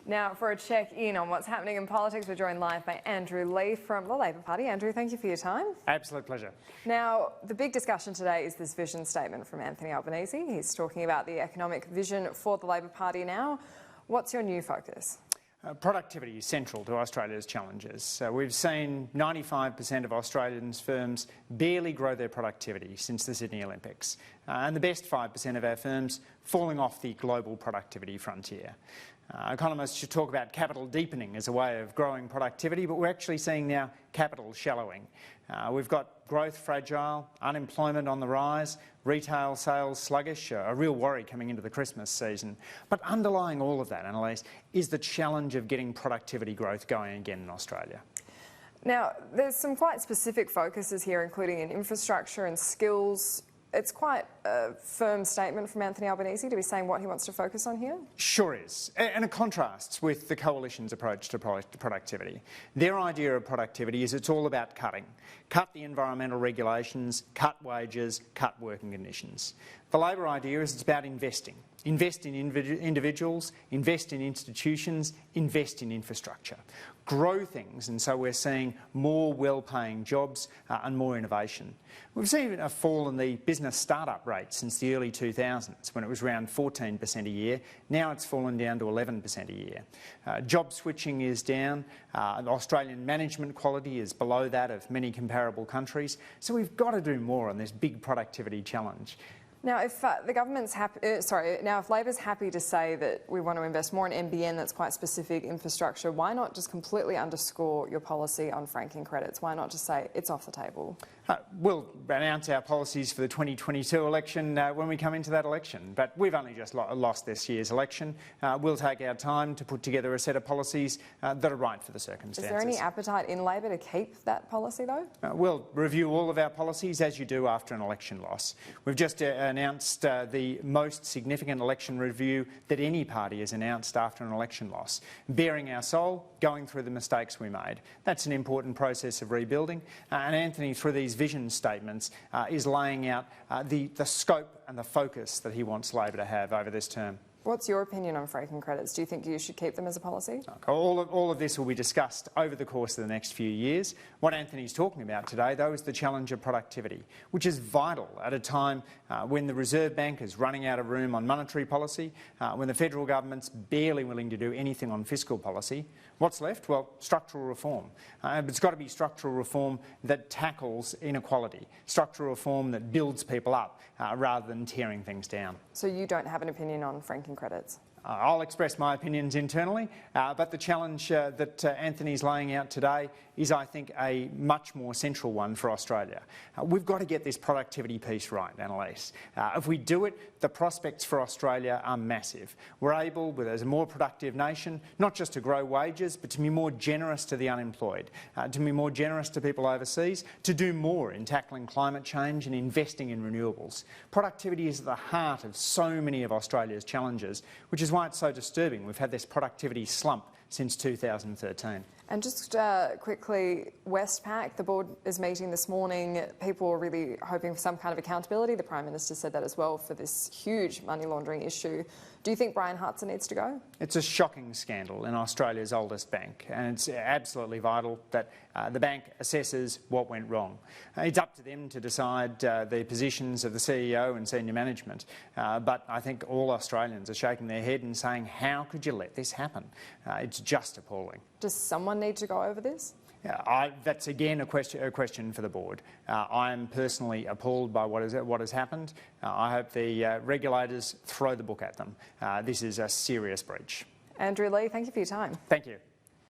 Now, for a check-in on what's happening in politics, we're joined live by Andrew Leigh from the Labor Party. Andrew, thank you for your time. Absolute pleasure. Now, the big discussion today is this vision statement from Anthony Albanese. He's talking about the economic vision for the Labor Party now. What's your new focus? Productivity is central to Australia's challenges. We've seen 95% of Australian firms barely grow their productivity since the Sydney Olympics, and the best 5% of our firms falling off the global productivity frontier. Economists should talk about capital deepening as a way of growing productivity, but we're actually seeing now capital shallowing. We've got growth fragile, unemployment on the rise, retail sales sluggish, a real worry coming into the Christmas season. But underlying all of that, Annalise, is the challenge of getting productivity growth going again in Australia. Now, there's some quite specific focuses here, including in infrastructure and skills. It's quite a firm statement from Anthony Albanese to be saying what he wants to focus on here. Sure is. And it contrasts with the Coalition's approach to productivity. Their idea of productivity is it's all about cutting. Cut the environmental regulations, cut wages, cut working conditions. The Labor idea is it's about investing. Invest in individuals, invest in institutions, invest in infrastructure. Grow things, and so we're seeing more well-paying jobs and more innovation. We've seen a fall in the business start-up rate since the early 2000s, when it was around 14% a year. Now it's fallen down to 11% a year. Job switching is down. Australian management quality is below that of many comparable countries. So we've got to do more on this big productivity challenge. Now, if the government's if Labor's happy to say that we want to invest more in NBN, that's quite specific infrastructure, why not just completely underscore your policy on franking credits? Why not just say it's off the table? We'll announce our policies for the 2022 election when we come into that election, but we've only just lost this year's election. We'll take our time to put together a set of policies that are right for the circumstances. Is there any appetite in Labor to keep that policy, though? We'll review all of our policies as you do after an election loss. We've just announced the most significant election review that any party has announced after an election loss, bearing our soul, going through the mistakes we made. That's an important process of rebuilding, and Anthony, through these vision statements, is laying out the scope and the focus that he wants Labor to have over this term. What's your opinion on franking credits? Do you think you should keep them as a policy? All of this will be discussed over the course of the next few years. What Anthony's talking about today, though, is the challenge of productivity, which is vital at a time when the Reserve Bank is running out of room on monetary policy, when the federal government's barely willing to do anything on fiscal policy. What's left? Well, structural reform. But it's got to be structural reform that tackles inequality, structural reform that builds people up rather than tearing things down. So you don't have an opinion on franking credits? I'll express my opinions internally, but the challenge that Anthony's laying out today is, I think, a much more central one for Australia. We've got to get this productivity piece right, Annalise. If we do it, the prospects for Australia are massive. We're able, as a more productive nation, not just to grow wages, but to be more generous to the unemployed, to be more generous to people overseas, to do more in tackling climate change and investing in renewables. Productivity is at the heart of so many of Australia's challenges, which is why it's so disturbing. We've had this productivity slump since 2013. And just quickly, Westpac, the board is meeting this morning. People are really hoping for some kind of accountability. The Prime Minister said that as well for this huge money laundering issue. Do you think Brian Hartson needs to go? It's a shocking scandal in Australia's oldest bank, and it's absolutely vital that the bank assesses what went wrong. It's up to them to decide the positions of the CEO and senior management, but I think all Australians are shaking their head and saying, how could you let this happen? It's just appalling. Does someone need to go over this? That's again a question for the board. I am personally appalled by what has happened. I hope the regulators throw the book at them. This is a serious breach. Andrew Leigh, thank you for your time. Thank you.